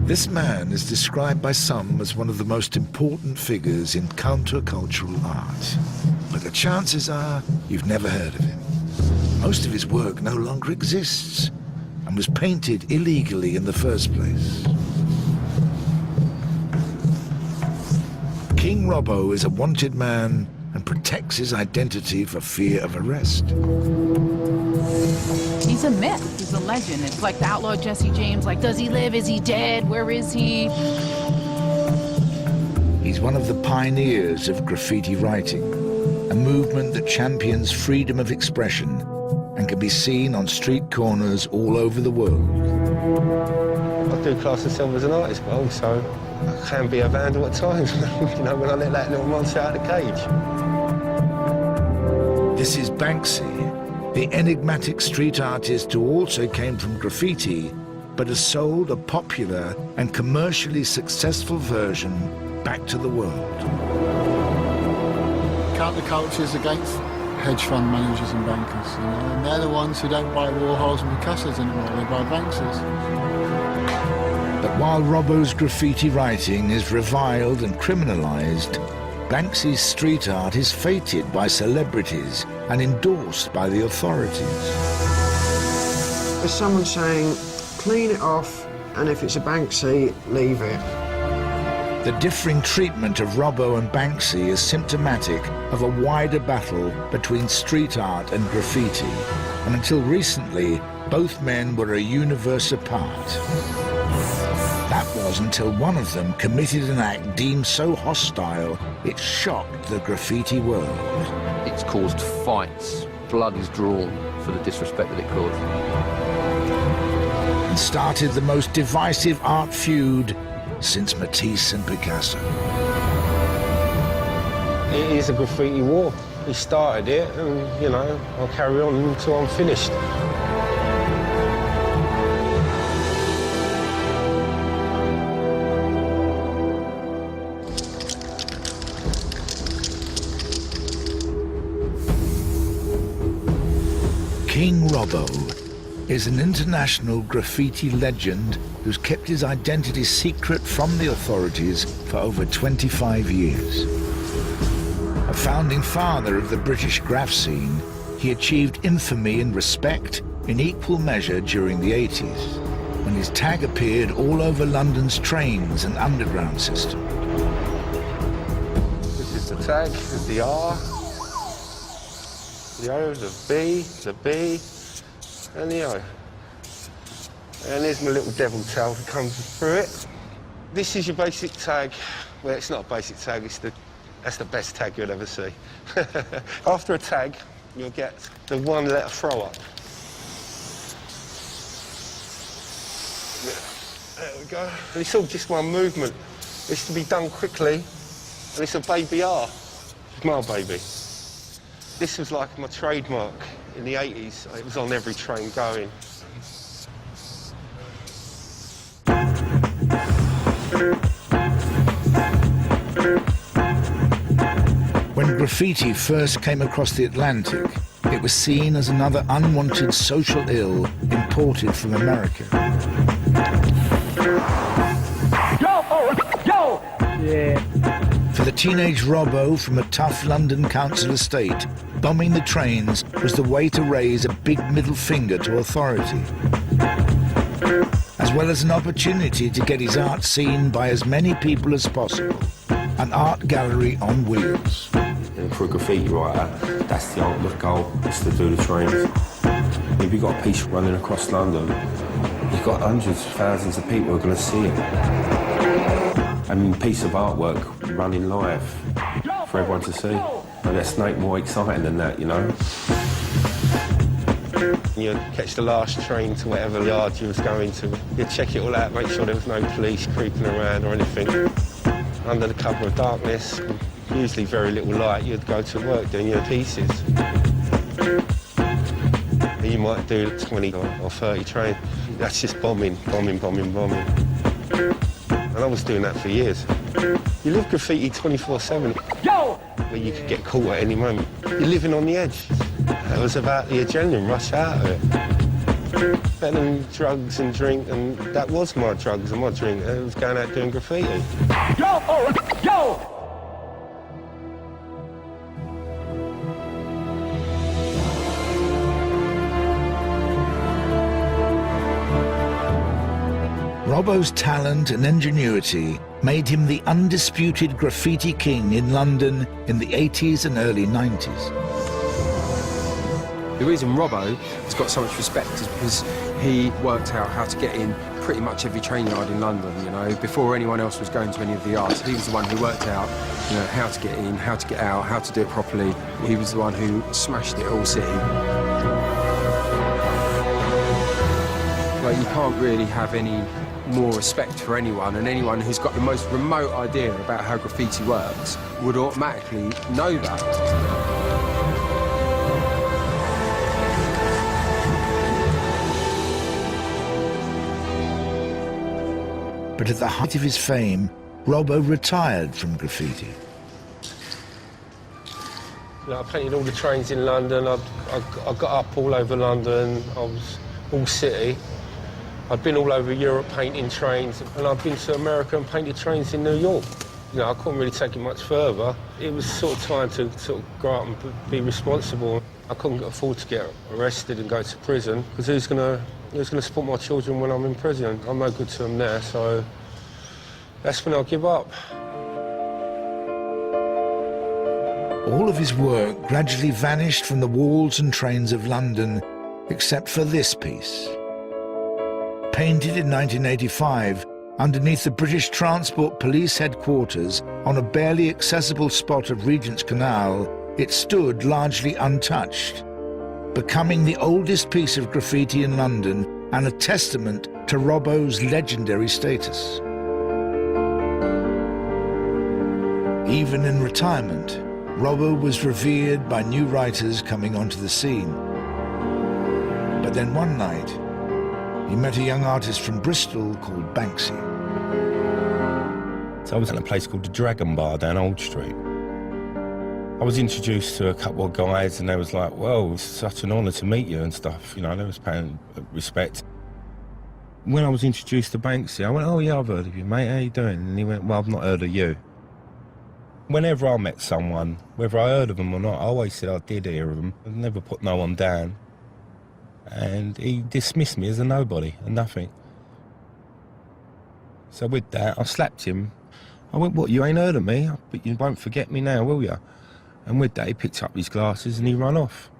This man is described by some as one of the most important figures in countercultural art. But the chances are you've never heard of him. Most of his work no longer exists and was painted illegally in the first place. King Robbo is a wanted man and protects his identity for fear of arrest. He's a myth. He's a legend. It's like the outlaw Jesse James. Like, does he live? Is he dead? Where is he? He's one of the pioneers of graffiti writing, a movement that champions freedom of expression and can be seen on street corners all over the world. I do class myself as an artist, but also I can be a vandal at times, you know, when I let that little monster out of the cage. This is Banksy, the enigmatic street artist who also came from graffiti, but has sold a popular and commercially successful version back to the world. Counterculture's against hedge fund managers and bankers, you know, and they're the ones who don't buy Warhols and Picassos anymore, they buy Banksys. But while Robbo's graffiti writing is reviled and criminalized, Banksy's street art is feted by celebrities and endorsed by the authorities. There's someone saying, clean it off, and if it's a Banksy, leave it. The differing treatment of Robbo and Banksy is symptomatic of a wider battle between street art and graffiti, and until recently, both men were a universe apart. That was until one of them committed an act deemed so hostile it shocked the graffiti world. It's caused fights. Blood is drawn for the disrespect that it caused. And started the most divisive art feud since Matisse and Picasso. It is a graffiti war. He started it, and, you know, I'll carry on until I'm finished. King Robbo is an international graffiti legend who's kept his identity secret from the authorities for over 25 years. A founding father of the British graph scene, he achieved infamy and respect in equal measure during the 80s, when his tag appeared all over London's trains and underground system. This is the tag, there's the R, the O, the B, and the O. And there's my little devil tail that comes through it. This is your basic tag. Well, it's not a basic tag, that's the best tag you'll ever see. After a tag, you'll get the one-letter throw-up. There we go. And it's all just one movement. It's to be done quickly, and it's a baby R. Smile, baby. This was like my trademark in the 80s. It was on every train going. When graffiti first came across the Atlantic, it was seen as another unwanted social ill imported from America. Yeah. For the teenage Robbo from a tough London council estate, bombing the trains was the way to raise a big middle finger to authority, as well as an opportunity to get his art seen by as many people as possible. An art gallery on wheels. And for a graffiti writer, that's the ultimate goal, is to do the trains. If you've got a piece running across London, you've got hundreds, thousands of people who are going to see it. I mean, a piece of artwork running live for everyone to see. And there's nothing more exciting than that, you know? You'd catch the last train to whatever yard you was going to. You'd check it all out, make sure there was no police creeping around or anything. Under the cover of darkness, usually very little light, you'd go to work doing your pieces. And you might do 20 or 30 trains. That's just bombing. And I was doing that for years. You live graffiti 24/7. Yo! Where you could get caught at any moment. You're living on the edge. It was about the adrenaline rush out of it. selling drugs and drink, and that was my drugs and my drink. It was going out doing graffiti. Yo! Robbo's talent and ingenuity made him the undisputed graffiti king in London in the 80s and early 90s. The reason Robbo has got so much respect is because he worked out how to get in pretty much every train yard in London, you know, before anyone else was going to any of the yards. He was the one who worked out, you know, how to get in, how to get out, how to do it properly. He was the one who smashed it all city. Like, you can't really have any more respect for anyone, and anyone who's got the most remote idea about how graffiti works would automatically know that. But at the height of his fame, Robbo retired from graffiti. I painted all the trains in London. I got up all over London. I was all city. I'd been all over Europe painting trains, and I've been to America and painted trains in New York. You know, I couldn't really take it much further. It was sort of time to sort of grow up and be responsible. I couldn't afford to get arrested and go to prison, because who's gonna support my children when I'm in prison? I'm no good to them there, so that's when I'll give up. All of his work gradually vanished from the walls and trains of London, except for this piece. Painted in 1985, underneath the British Transport Police headquarters on a barely accessible spot of Regent's Canal, it stood largely untouched, becoming the oldest piece of graffiti in London and a testament to Robbo's legendary status. Even in retirement, Robbo was revered by new writers coming onto the scene. But then one night, he met a young artist from Bristol called Banksy. So I was at a place called the Dragon Bar down Old Street. I was introduced to a couple of guys, and they was like, well, it's such an honour to meet you and stuff, you know, they was paying respect. When I was introduced to Banksy, I went, oh yeah, I've heard of you, mate, how you doing? And he went, well, I've not heard of you. Whenever I met someone, whether I heard of them or not, I always said I did hear of them. I never put no one down. And he dismissed me as a nobody, a nothing. So with that, I slapped him. I went, what, you ain't heard of me? But you won't forget me now, will you? And with that, he picked up his glasses and he ran off.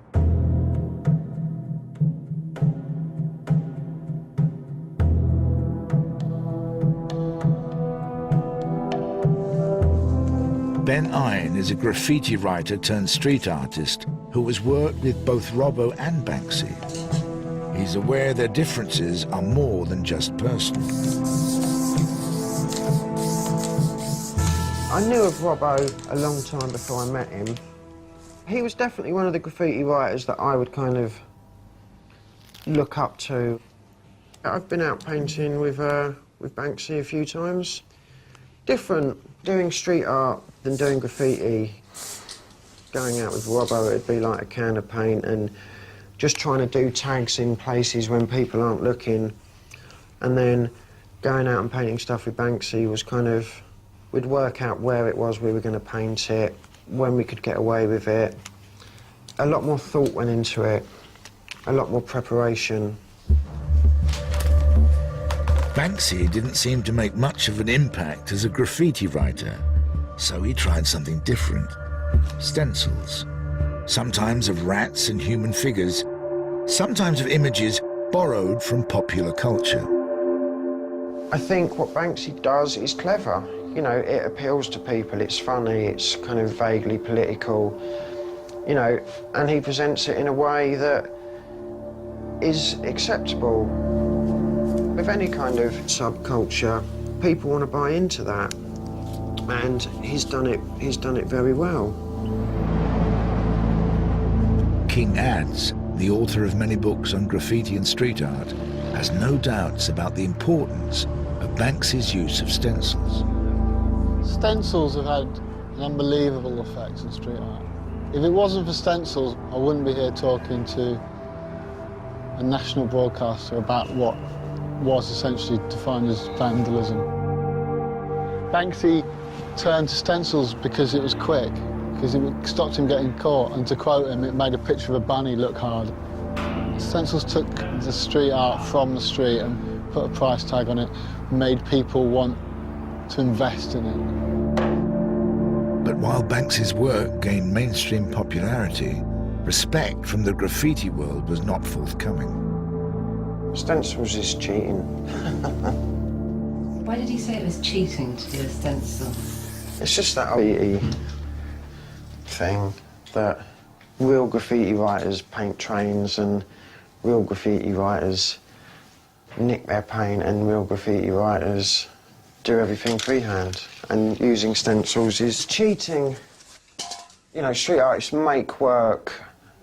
Ben Ine is a graffiti writer turned street artist who has worked with both Robbo and Banksy. He's aware their differences are more than just personal. I knew of Robbo a long time before I met him. He was definitely one of the graffiti writers that I would kind of look up to. I've been out painting with Banksy a few times. Different doing street art than doing graffiti. Going out with Robbo, it'd be like a can of paint and just trying to do tags in places when people aren't looking. And then going out and painting stuff with Banksy was kind of, we'd work out where it was we were going to paint it, when we could get away with it. A lot more thought went into it, a lot more preparation. Banksy didn't seem to make much of an impact as a graffiti writer, so he tried something different. Stencils. Sometimes of rats and human figures, sometimes of images borrowed from popular culture. I think what Banksy does is clever. You know, it appeals to people, it's funny, it's kind of vaguely political, you know, and he presents it in a way that is acceptable. With any kind of subculture, people want to buy into that, and he's done it very well. King Adds, the author of many books on graffiti and street art, has no doubts about the importance of Banksy's use of stencils. Stencils have had an unbelievable effect on street art. If it wasn't for stencils, I wouldn't be here talking to a national broadcaster about what was essentially defined as vandalism. Banksy turned to stencils because it was quick, because it stopped him getting caught, and to quote him, it made a picture of a bunny look hard. Stencils took the street art from the street and put a price tag on it, made people want to invest in it. But while Banksy's work gained mainstream popularity, respect from the graffiti world was not forthcoming. Stencils is cheating. Why did he say it was cheating to do a stencil? It's just that graffiti thing that real graffiti writers paint trains and real graffiti writers nick their paint and real graffiti writers do everything freehand. And using stencils is cheating. You know, street artists make work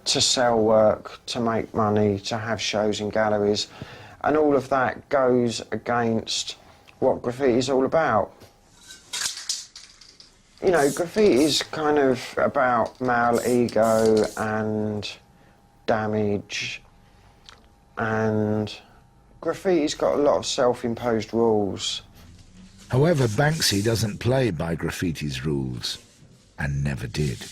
to sell work, to make money, to have shows in galleries, and all of that goes against what graffiti is all about. You know, graffiti is kind of about male ego and damage, and graffiti's got a lot of self-imposed rules. However, Banksy doesn't play by graffiti's rules, and never did.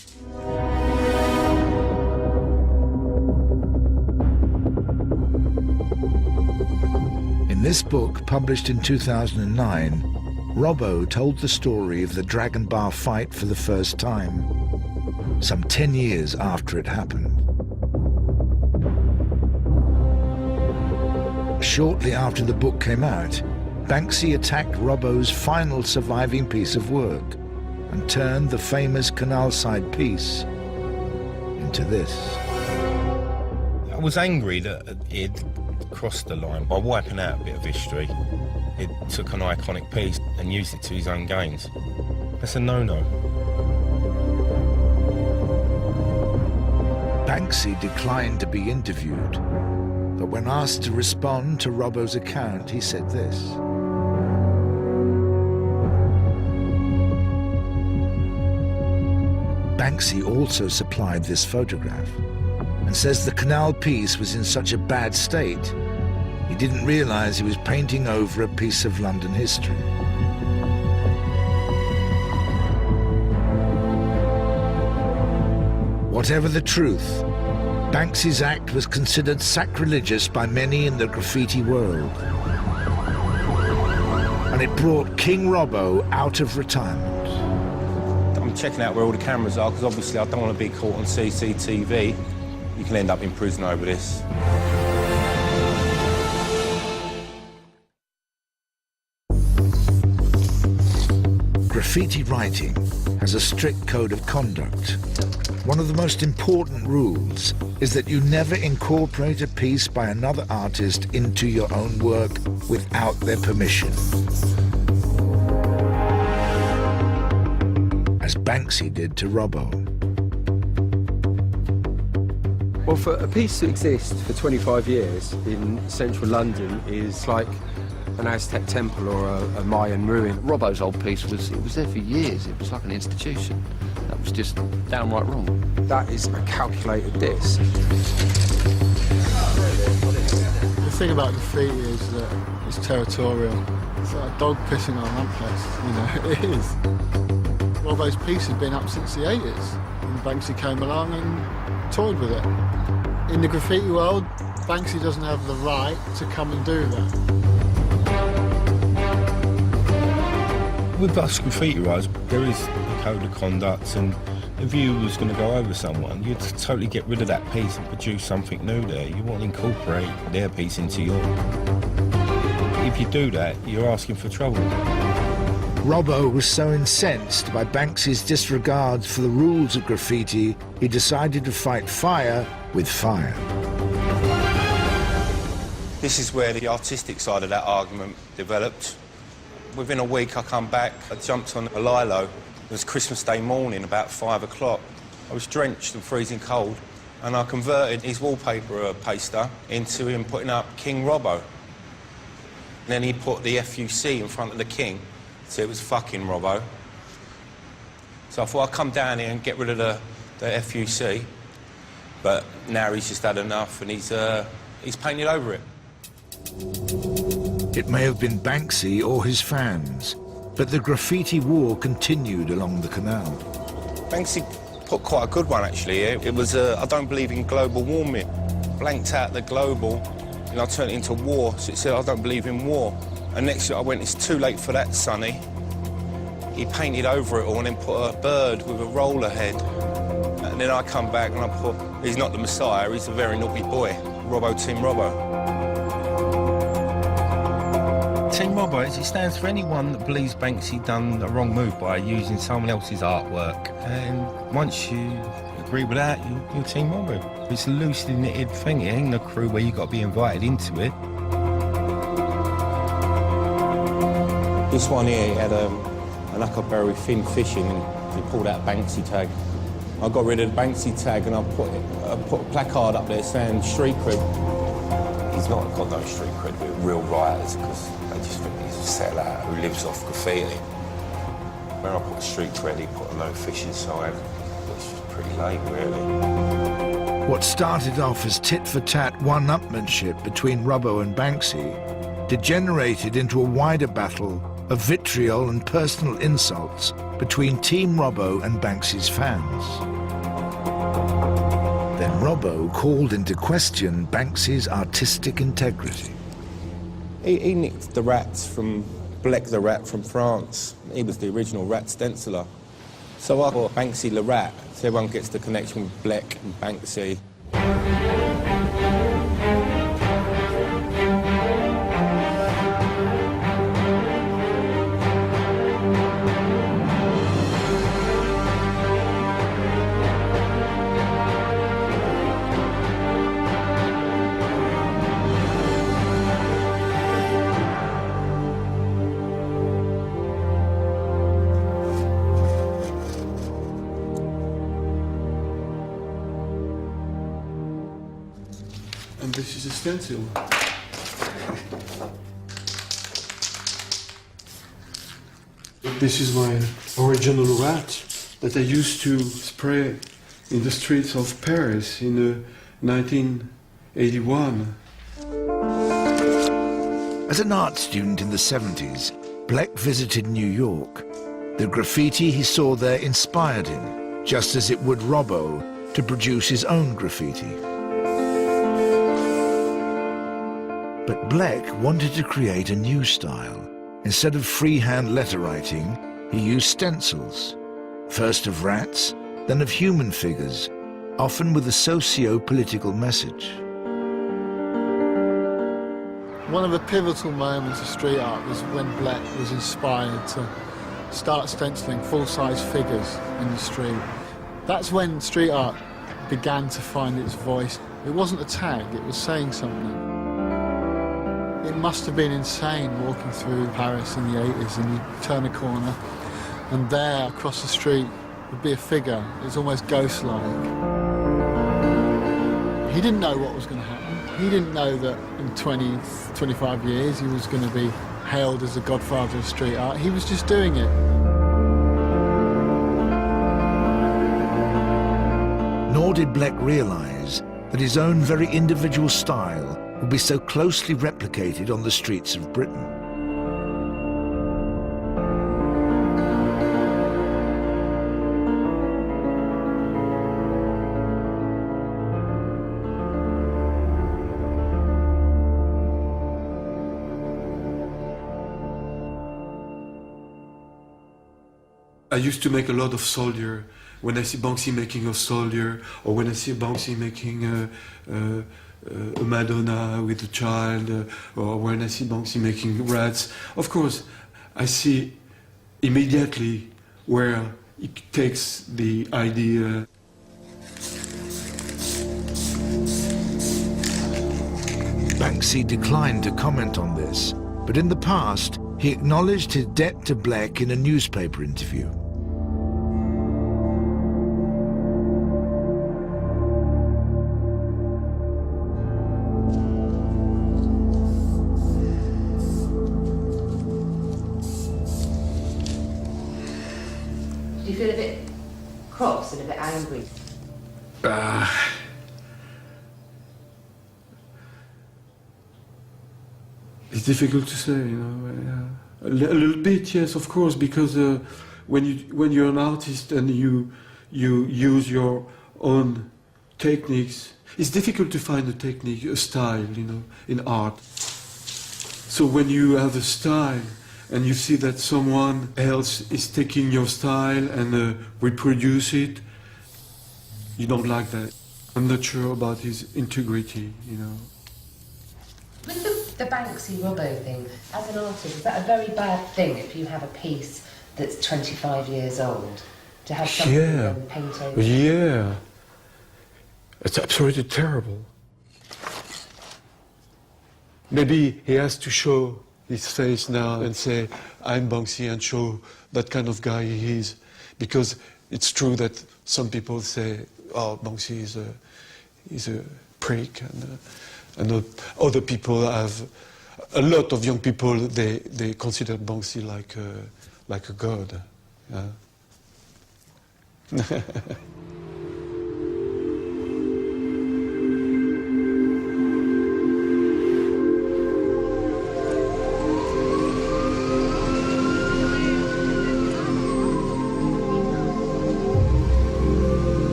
In this book, published in 2009, Robbo told the story of the Dragon Bar fight for the first time, some 10 years after it happened. Shortly after the book came out, Banksy attacked Robbo's final surviving piece of work and turned the famous canal side piece into this. I was angry that he'd crossed the line by wiping out a bit of history. He took an iconic piece and used it to his own gains. That's a no-no. Banksy declined to be interviewed, but when asked to respond to Robbo's account, he said this. Banksy also supplied this photograph and says the canal piece was in such a bad state he didn't realize he was painting over a piece of London history. Whatever the truth, Banksy's act was considered sacrilegious by many in the graffiti world, and it brought King Robbo out of retirement. I'm checking out where all the cameras are because obviously I don't want to be caught on CCTV. You can end up in prison over this. Graffiti writing has a strict code of conduct. One of the most important rules is that you never incorporate a piece by another artist into your own work without their permission. As Banksy did to Robbo. Well, for a piece to exist for 25 years in central London is like an Aztec temple or a Mayan ruin. Robbo's old piece was there for years. It was like an institution. That was just downright wrong. That is a calculated diss. The thing about graffiti is that it's territorial. It's like a dog pissing on a lamppost, you know, it is. Robbo's piece had been up since the 80s, and Banksy came along and toyed with it. In the graffiti world, Banksy doesn't have the right to come and do that. With us graffiti writers, there is a code of conduct, and if you was going to go over someone, you'd totally get rid of that piece and produce something new there. You want to incorporate their piece into yours. If you do that, you're asking for trouble. Robbo was so incensed by Banksy's disregard for the rules of graffiti, he decided to fight fire with fire. This is where the artistic side of that argument developed. Within a week, I come back, I jumped on a lilo. It was Christmas Day morning, about 5 o'clock. I was drenched and freezing cold, and I converted his wallpaper paster into him putting up King Robbo. And then he put the FUC in front of the king, so it was fucking Robbo. So I thought I'd come down here and get rid of the FUC. But now he's just had enough and he's painted over it. It may have been Banksy or his fans, but the graffiti war continued along the canal. Banksy put quite a good one, actually. It was, I don't believe in global warming. Blanked out the global, and I turned it into war, so it said, I don't believe in war. And next year I went, it's too late for that, Sonny. He painted over it all and then put a bird with a roller head. And then I come back and I put, he's not the Messiah, he's a very naughty boy. Robbo, Team Robbo. Team Robbo, it stands for anyone that believes Banksy done a wrong move by using someone else's artwork. And once you agree with that, you're Team Robbo. It's a loosely knitted thing. It ain't a crew where you got to be invited into it. This one here had an huckleberry fin fishing and he pulled out a Banksy tag. I got rid of the Banksy tag and I put a placard up there saying street cred. He's not got no street cred with real rioters because they just think he's a sellout who lives off graffiti. When I put a street cred, he put a no fishing sign. It's just pretty lame, really. What started off as tit-for-tat one-upmanship between Robbo and Banksy degenerated into a wider battle of vitriol and personal insults between Team Robbo and Banksy's fans. Then Robbo called into question Banksy's artistic integrity. He nicked the rats from Blek the Rat from France. He was the original rat stenciler. So I thought Banksy the Rat, so everyone gets the connection with Blek and Banksy. And this is a stencil. This is my original rat that I used to spray in the streets of Paris in 1981. As an art student in the 70s, Blek visited New York. The graffiti he saw there inspired him, just as it would Robbo, to produce his own graffiti. But Blek wanted to create a new style. Instead of freehand letter writing, he used stencils, first of rats, then of human figures, often with a socio-political message. One of the pivotal moments of street art was when Blek was inspired to start stenciling full-size figures in the street. That's when street art began to find its voice. It wasn't a tag, it was saying something. It must have been insane walking through Paris in the 80s and you turn a corner and there across the street would be a figure. It's almost ghost-like. He didn't know what was going to happen. He didn't know that in 20, 25 years he was going to be hailed as the godfather of street art. He was just doing it. Nor did Blek realize that his own very individual style would be so closely replicated on the streets of Britain. I used to make a lot of soldier. When I see Banksy making a soldier, or when I see Banksy making a Madonna with a child, or when I see Banksy making rats, of course, I see immediately where he takes the idea. Banksy declined to comment on this, but in the past, he acknowledged his debt to Blek in a newspaper interview. Do you feel a bit cross and a bit angry? It's difficult to say, you know. A little bit, yes, of course, because when you're an artist and you use your own techniques, it's difficult to find a technique, a style, you know, in art. So when you have a style and you see that someone else is taking your style and reproduce it, you don't like that. I'm not sure about his integrity, you know. With the Banksy Robbo thing, as an artist, is that a very bad thing if you have a piece that's 25 years old? To have something paint over? Yeah. It's absolutely terrible. Maybe he has to show his face now and say, I'm Banksy, and show that kind of guy he is. Because it's true that some people say, oh, Banksy is a prick, and other people have, a lot of young people, they consider Banksy like a god. Yeah.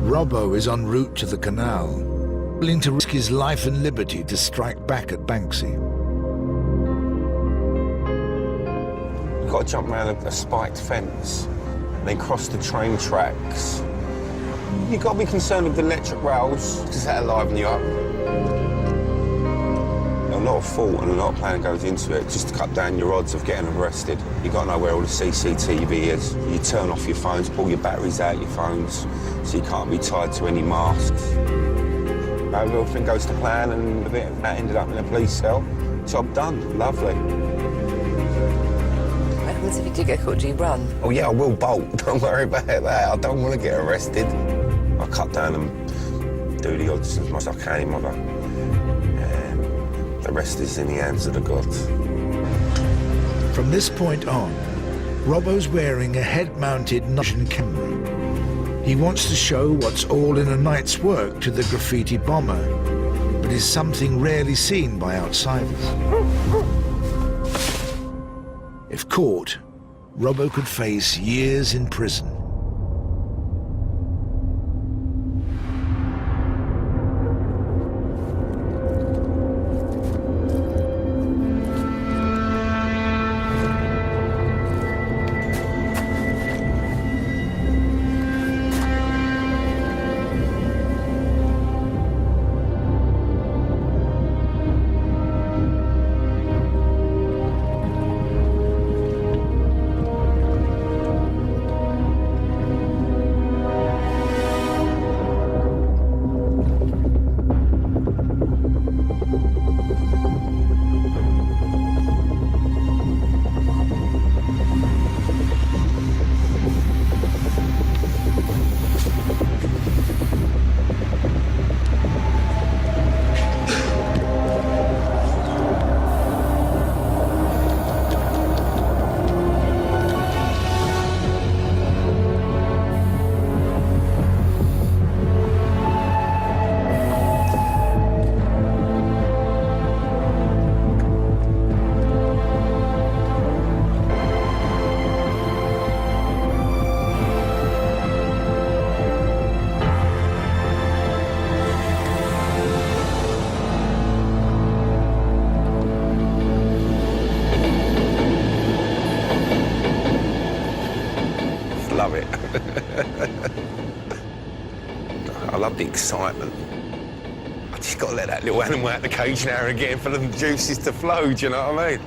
Robbo is en route to the canal, willing to risk his life and liberty to strike back at Banksy. You've got to jump around a spiked fence, and then cross the train tracks. You've got to be concerned with the electric rails, because that'll liven you up. A lot of thought and a lot of planning goes into it just to cut down your odds of getting arrested. You've got to know where all the CCTV is. You turn off your phones, pull your batteries out your phones, so you can't be tied to any masks. Everything goes to plan, and that ended up in a police cell. Job done. Lovely. What happens if you do get caught? Do you run? Oh, yeah, I will bolt. Don't worry about that. I don't want to get arrested. I cut down and do the odds as much as I can, mother. And the rest is in the hands of the gods. From this point on, Robbo's wearing a head-mounted motion camera. He wants to show what's all in a night's work to the graffiti bomber, but is something rarely seen by outsiders. If caught, Robbo could face years in prison. Love it. I love the excitement. I just got to let that little animal out of the cage now and again for the juices to flow, do you know what I mean?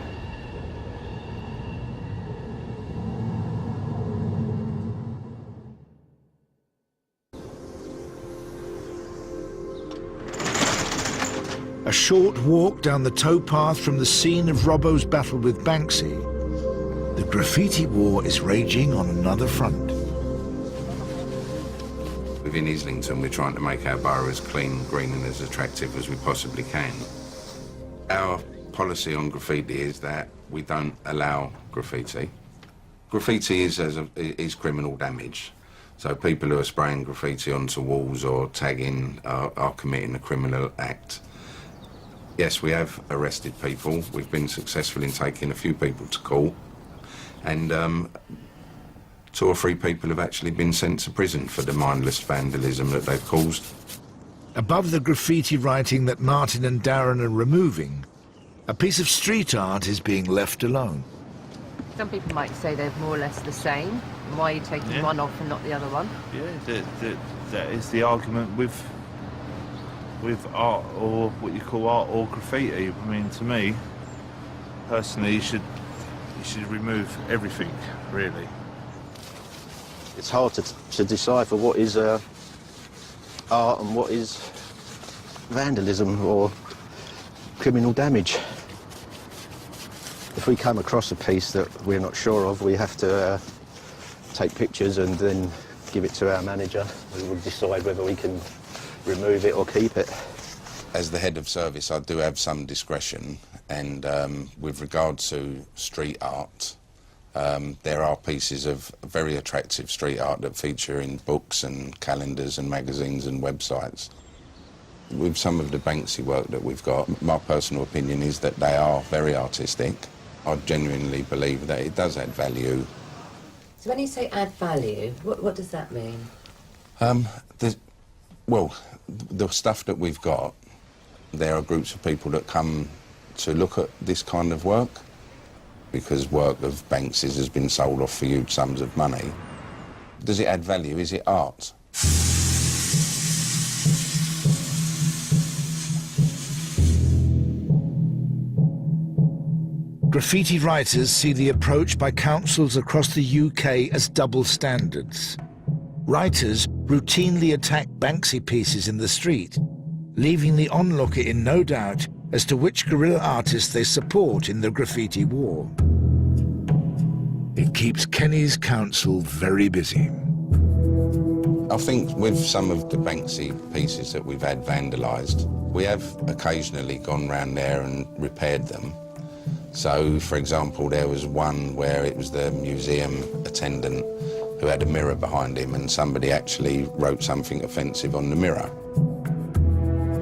A short walk down the towpath from the scene of Robbo's battle with Banksy, the graffiti war is raging on another front. Within Islington, we're trying to make our borough as clean, green and as attractive as we possibly can. Our policy on graffiti is that we don't allow graffiti. Graffiti is criminal damage. So people who are spraying graffiti onto walls or tagging are committing a criminal act. Yes, we have arrested people. We've been successful in taking a few people to court. And 2 or 3 people have actually been sent to prison for the mindless vandalism that they've caused. Above the graffiti writing that Martin and Darren are removing, a piece of street art is being left alone. Some people might say they're more or less the same. Why are you taking one off and not the other one? Yeah, that is the argument with art, or what you call art or graffiti. I mean, to me, personally, you should remove everything, really. It's hard to decipher what is art and what is vandalism or criminal damage. If we come across a piece that we're not sure of, we have to take pictures and then give it to our manager, who will decide whether we can remove it or keep it. As the head of service, I do have some discretion, and with regard to street art, there are pieces of very attractive street art that feature in books and calendars and magazines and websites. With some of the Banksy work that we've got, my personal opinion is that they are very artistic. I genuinely believe that it does add value. So when you say add value, what does that mean? Well, the stuff that we've got, there are groups of people that come to look at this kind of work because work of Banksy's has been sold off for huge sums of money. Does it add value? Is it art? Graffiti writers see the approach by councils across the UK as double standards. Writers routinely attack Banksy pieces in the street, leaving the onlooker in no doubt as to which guerrilla artists they support in the graffiti war. It keeps Kenny's council very busy. I think with some of the Banksy pieces that we've had vandalised, we have occasionally gone round there and repaired them. So, for example, there was one where it was the museum attendant who had a mirror behind him and somebody actually wrote something offensive on the mirror.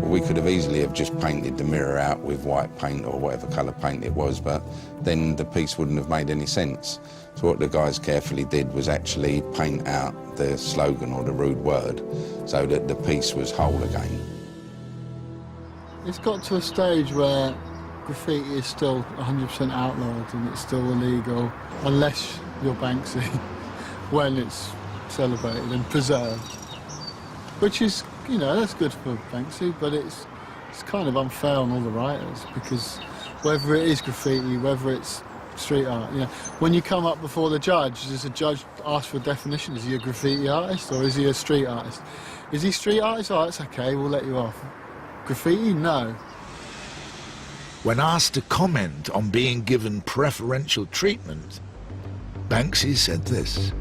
We could have easily have just painted the mirror out with white paint or whatever colour paint it was, but then the piece wouldn't have made any sense. So what the guys carefully did was actually paint out the slogan or the rude word so that the piece was whole again. It's got to a stage where graffiti is still 100% outlawed and it's still illegal, unless you're Banksy, when it's celebrated and preserved. Which is, you know, that's good for Banksy, but it's kind of unfair on all the writers, because whether it is graffiti, whether it's street art, you know, when you come up before the judge, does the judge ask for a definition? Is he a graffiti artist or is he a street artist? Is he street artist? Oh, that's okay, we'll let you off. Graffiti? No. When asked to comment on being given preferential treatment, Banksy said this.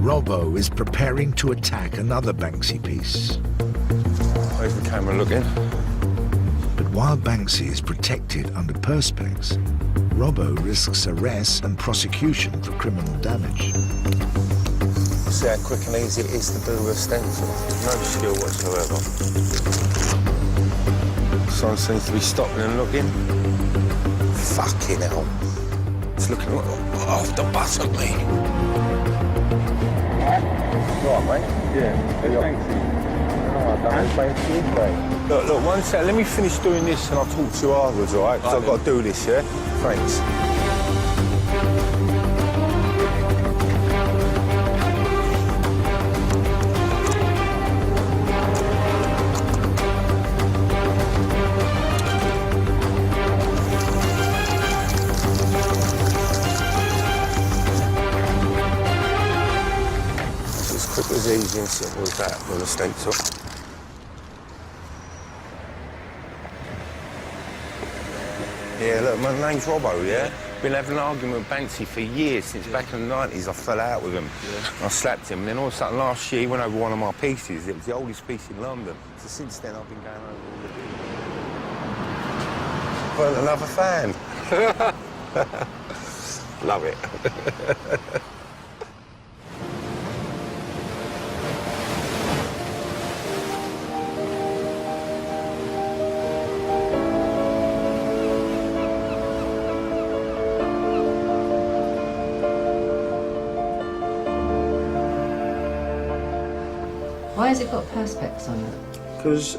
Robbo is preparing to attack another Banksy piece. Where's the camera looking? But while Banksy is protected under perspex, Robbo risks arrest and prosecution for criminal damage. See how quick and easy it is to do a stencil. No skill whatsoever. Someone seems to be stopping and looking. Fucking hell. It's looking off the bus at me. Right, mate? Yeah. Banksy. Look, one sec, let me finish doing this and I'll talk to you afterwards, all right? Because I've got to do this, yeah? Thanks. It's as quick as easy and simple as that with a stencil. Yeah, look, my name's Robbo, yeah? been having an argument with Banksy for years, since back in the 90s. I fell out with him. I slapped him, and then all of a sudden last year he went over one of my pieces. It was the oldest piece in London. So since then I've been going over all the... Burnt another fan. Love it. Why has it got perspex on it? Because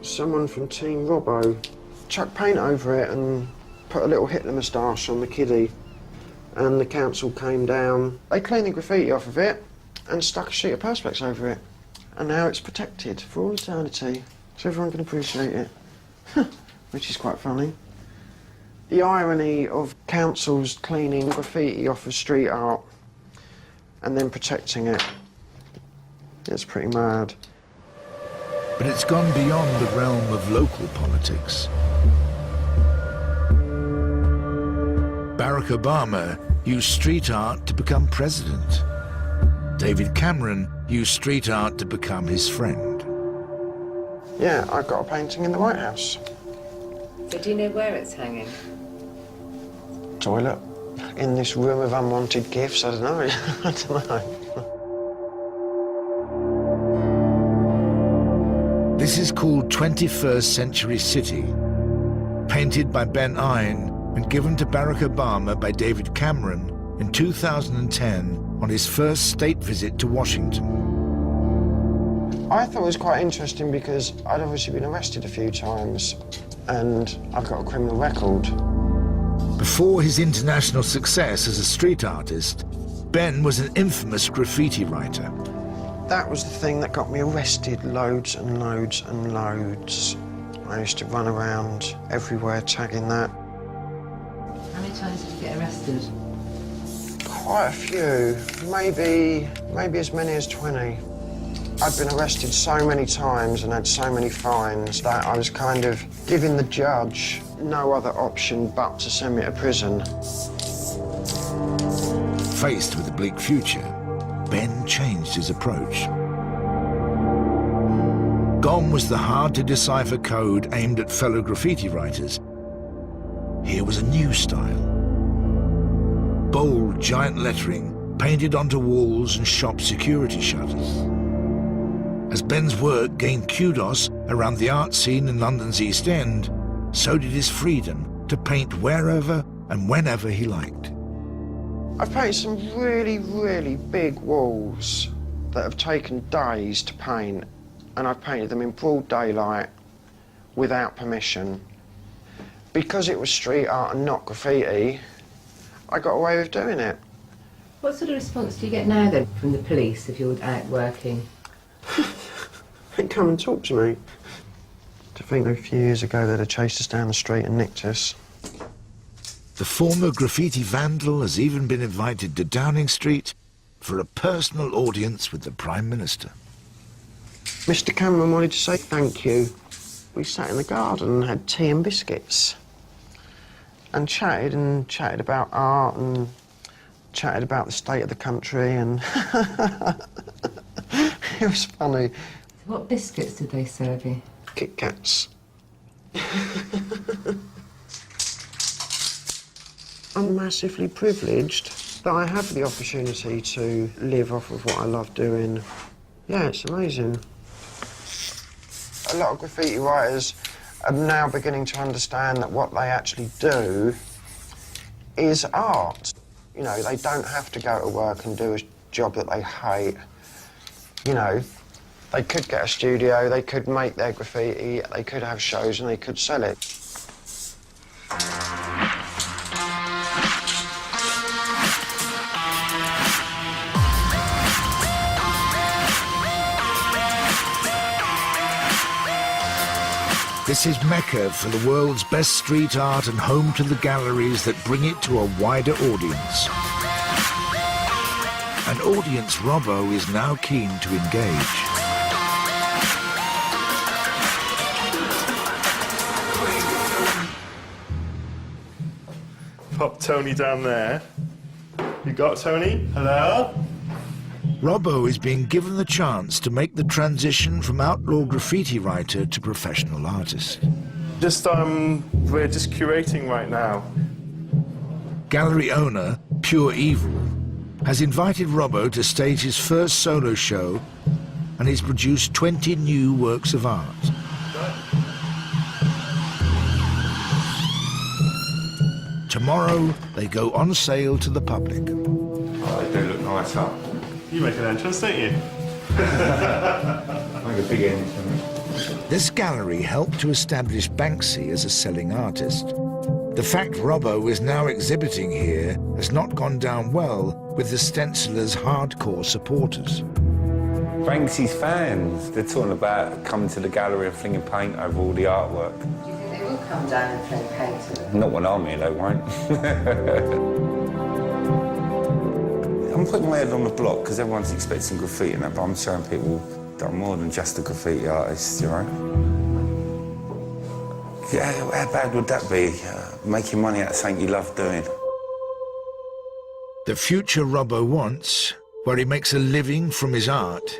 someone from Team Robbo chucked paint over it and put a little Hitler moustache on the kiddie, and the council came down. They cleaned the graffiti off of it and stuck a sheet of perspex over it, and now it's protected for all eternity, so everyone can appreciate it, which is quite funny. The irony of councils cleaning graffiti off of street art and then protecting it. It's pretty mad. But it's gone beyond the realm of local politics. Barack Obama used street art to become president. David Cameron used street art to become his friend. Yeah, I've got a painting in the White House. So do you know where it's hanging? Toilet. In this room of unwanted gifts, I don't know. I don't know. This is called 21st Century City, painted by Ben Ein and given to Barack Obama by David Cameron in 2010 on his first state visit to Washington. I thought it was quite interesting because I'd obviously been arrested a few times and I've got a criminal record. Before his international success as a street artist, Ben was an infamous graffiti writer. That was the thing that got me arrested loads and loads and loads. I used to run around everywhere tagging that. How many times did you get arrested? Quite a few, maybe as many as 20. I'd been arrested so many times and had so many fines that I was kind of giving the judge no other option but to send me to prison. Faced with a bleak future, Ben changed his approach. Gone was the hard-to-decipher code aimed at fellow graffiti writers. Here was a new style. Bold, giant lettering painted onto walls and shop security shutters. As Ben's work gained kudos around the art scene in London's East End, so did his freedom to paint wherever and whenever he liked. I've painted some really, really big walls that have taken days to paint, and I've painted them in broad daylight without permission. Because it was street art and not graffiti, I got away with doing it. What sort of response do you get now then from the police if you're out working? They come and talk to me. To think a few years ago they'd have chased us down the street and nicked us. The former graffiti vandal has even been invited to Downing Street for a personal audience with the Prime Minister. Mr. Cameron wanted to say thank you. We sat in the garden and had tea and biscuits and chatted about art and chatted about the state of the country, and it was funny. What biscuits did they serve you? Kit Kats. I'm massively privileged that I have the opportunity to live off of what I love doing. Yeah, it's amazing. A lot of graffiti writers are now beginning to understand that what they actually do is art. You know, they don't have to go to work and do a job that they hate. You know, they could get a studio, they could make their graffiti, they could have shows and they could sell it. This is Mecca for the world's best street art and home to the galleries that bring it to a wider audience. An audience Robbo is now keen to engage. pop Tony down there. You got Tony? Hello? Robbo is being given the chance to make the transition from outlaw graffiti writer to professional artist. We're just curating right now. Gallery owner, Pure Evil, has invited Robbo to stage his first solo show, and he's produced 20 new works of art. Tomorrow, they go on sale to the public. Oh, they do look nice up. You make an entrance, don't you? Make a big entrance. This gallery helped to establish Banksy as a selling artist. The fact Robbo is now exhibiting here has not gone down well with the stenciler's hardcore supporters. Banksy's fans, they're talking about coming to the gallery and flinging paint over all the artwork. Do you think they will come down and fling paint to them? Not when I'm here, they won't. I'm putting my head on the block because everyone's expecting graffiti and that, but I'm showing people that I'm more than just a graffiti artist, you know? Yeah, how bad would that be, making money out of something you love doing? The future Robbo wants, where he makes a living from his art,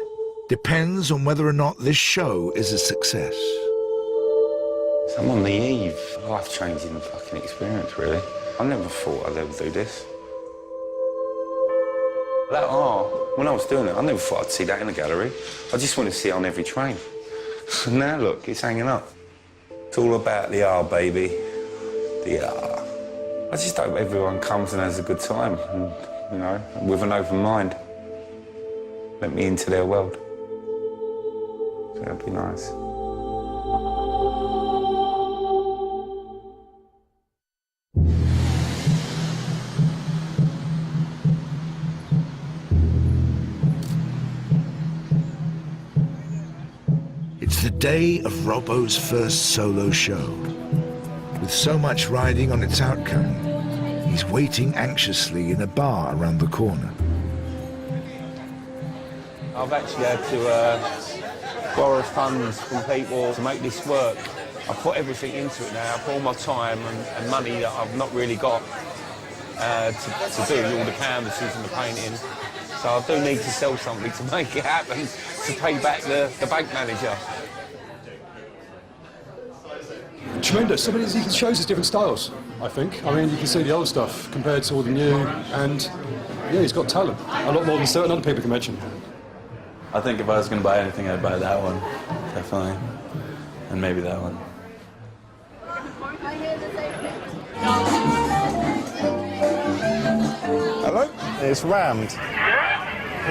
depends on whether or not this show is a success. I'm on the eve, life-changing fucking experience, really. I never thought I'd ever do this. That art, when I was doing it, I never thought I'd see that in a gallery. I just want to see it on every train. Now look, it's hanging up. It's all about the art, baby. The art. I just hope everyone comes and has a good time, and, you know, with an open mind. Let me into their world. So that'd be nice. It's the day of Robbo's first solo show. With so much riding on its outcome, he's waiting anxiously in a bar around the corner. I've actually had to borrow funds from people to make this work. I put everything into it now. I put all my time and money that I've not really got to do all the canvases and the painting. So I do need to sell something to make it happen, to pay back the bank manager. Tremendous. I mean, he shows us different styles, I think. I mean, you can see the old stuff compared to all the new, and yeah, he's got talent. A lot more than certain other people can mention. I think if I was going to buy anything, I'd buy that one, definitely. And maybe that one. Hello? It's rammed.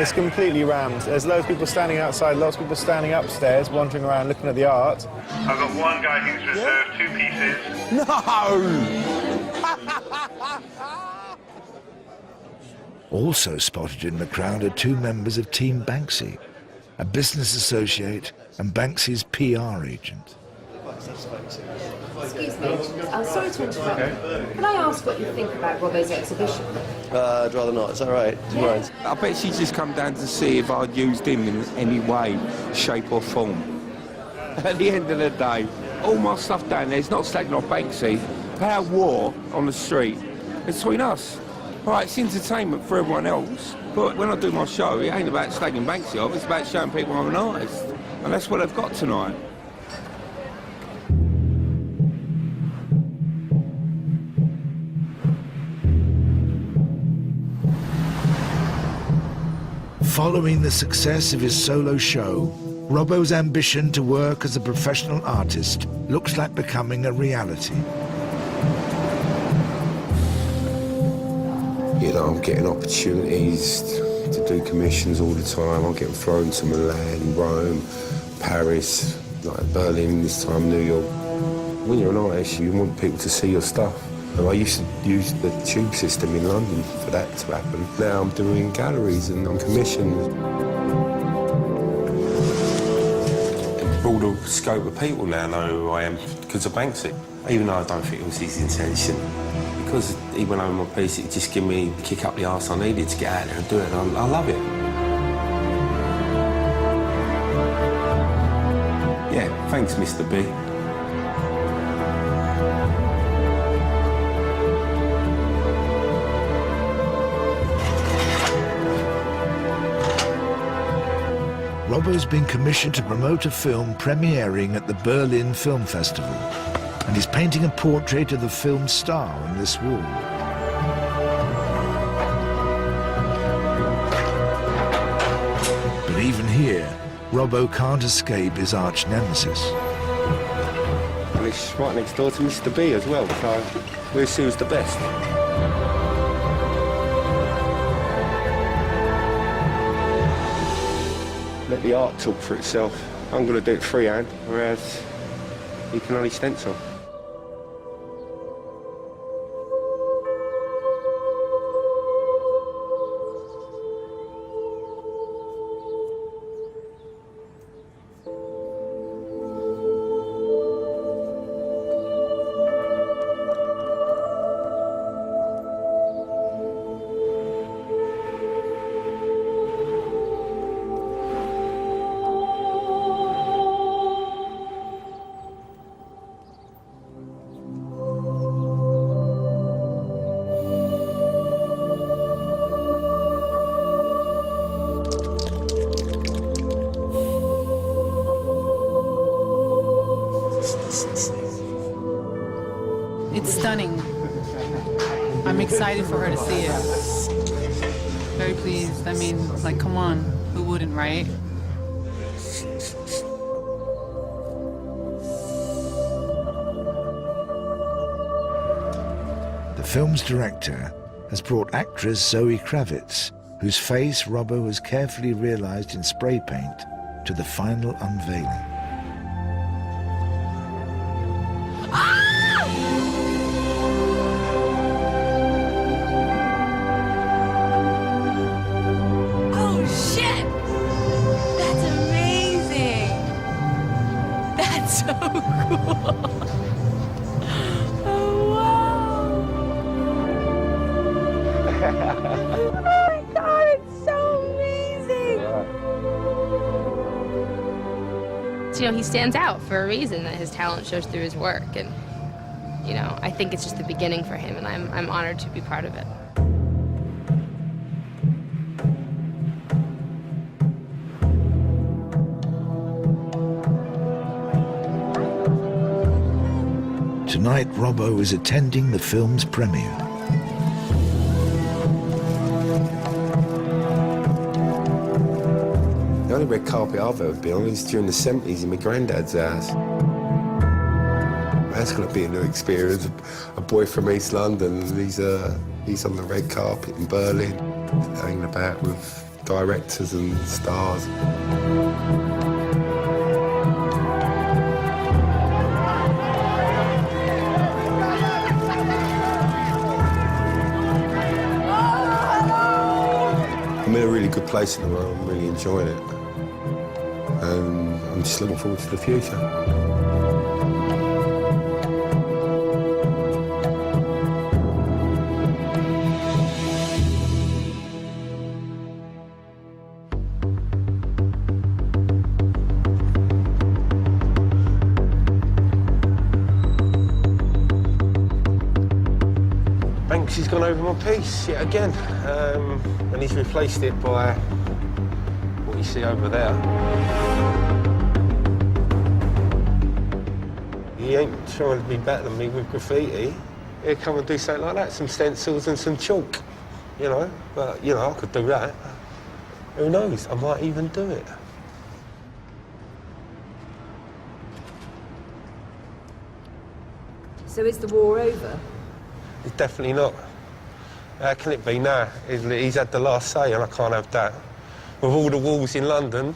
It's completely rammed. There's loads of people standing outside, lots of people standing upstairs, wandering around looking at the art. I've got one guy who's reserved 2 pieces. No! Also spotted in the crowd are 2 members of Team Banksy, a business associate and Banksy's PR agent. Excuse me, I'm sorry to interrupt. Can I ask what you think about Robbo's exhibition? I'd rather not. Is that right? Do you mind? I bet she's just come down to see if I'd used him in any way, shape or form. At the end of the day, all my stuff down there is not slagging off Banksy. Our war on the street is between us. All right, it's entertainment for everyone else, but when I do my show, it ain't about slagging Banksy off, it's about showing people I'm an artist. And that's what I've got tonight. Following the success of his solo show, Robbo's ambition to work as a professional artist looks like becoming a reality. You know, I'm getting opportunities to do commissions all the time. I'm getting flown to Milan, Rome, Paris, like Berlin, this time New York. When you're an artist, you want people to see your stuff. And I used to use the tube system in London for that to happen. Now I'm doing galleries and I'm commissioned. Broader scope of people now know who I am because of Banksy, even though I don't think it was his intention. Because he went over my piece, it just gave me the kick up the arse I needed to get out there and do it, and I love it. Yeah, thanks, Mr. B. Robbo's been commissioned to promote a film premiering at the Berlin Film Festival, and he's painting a portrait of the film's star on this wall. But even here, Robbo can't escape his arch nemesis. And it's right next door to Mr. B as well, so we'll see who's the best. Let the art talk for itself. I'm going to do it freehand, whereas he can only stencil. It's stunning. I'm excited for her to see it. Very pleased. I mean, like, come on. Who wouldn't, right? The film's director has brought actress Zoe Kravitz, whose face Robbo has carefully realized in spray paint, to the final unveiling. Oh shit! That's amazing! That's so cool! Oh wow! Oh my god, it's so amazing! You know, he stands out for a reason, that his talent shows through his work, and you know, I think it's just the beginning for him, and I'm honored to be part of it. Tonight, Robbo is attending the film's premiere. The only red carpet I've ever been on is during the 70s in my granddad's house. That's going to be a new experience. A boy from East London, he's on the red carpet in Berlin, hanging about with directors and stars. I'm in a really good place in the world. I'm really enjoying it. And I'm just looking forward to the future. Banksy's gone over my piece yet again, and he's replaced it by what you see over there. He ain't trying to be better than me with graffiti. He'll come and do something like that, some stencils and some chalk, you know. But, you know, I could do that. Who knows, I might even do it. So is the war over? It's definitely not. How can it be now? He's had the last say and I can't have that. With all the walls in London,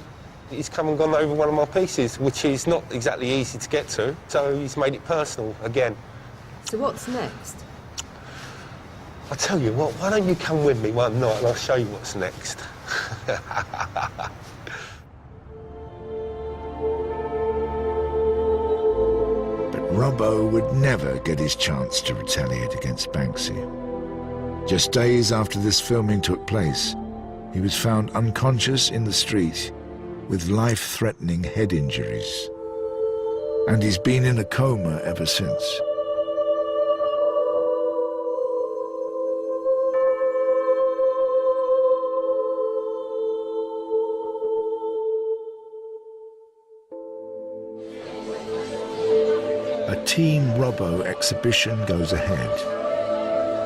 he's come and gone over one of my pieces, which is not exactly easy to get to, so he's made it personal again. So what's next? I tell you what, why don't you come with me one night and I'll show you what's next. Robbo would never get his chance to retaliate against Banksy. Just days after this filming took place, he was found unconscious in the street with life-threatening head injuries. And he's been in a coma ever since. a Team Robbo exhibition goes ahead,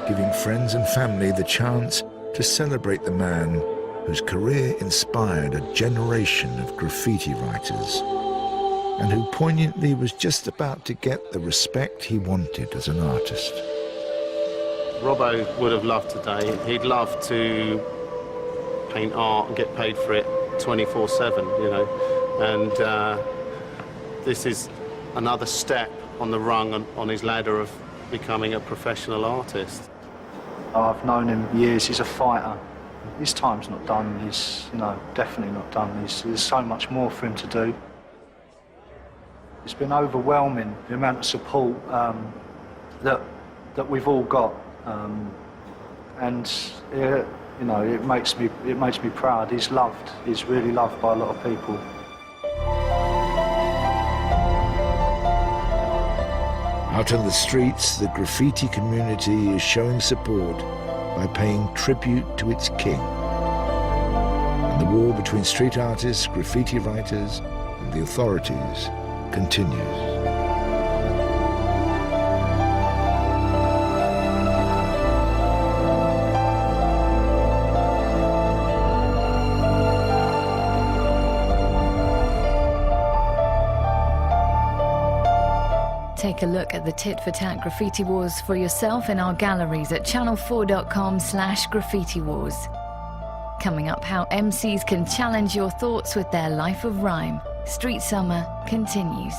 giving friends and family the chance to celebrate the man whose career inspired a generation of graffiti writers and who poignantly was just about to get the respect he wanted as an artist. Robbo would have loved today. He'd love to paint art and get paid for it 24/7, you know. And this is another step on the rung on his ladder of becoming a professional artist. I've known him years. He's a fighter. His time's not done. He's, you know, definitely not done. There's so much more for him to do. It's been overwhelming, the amount of support that we've all got, and you know, it makes me proud. He's loved. He's really loved by a lot of people. Out on the streets, the graffiti community is showing support by paying tribute to its king. And the war between street artists, graffiti writers, and the authorities continues. Take a look at the tit-for-tat graffiti wars for yourself in our galleries at channel4.com/graffiti wars. Coming up, how MCs can challenge your thoughts with their life of rhyme. Street Summer continues.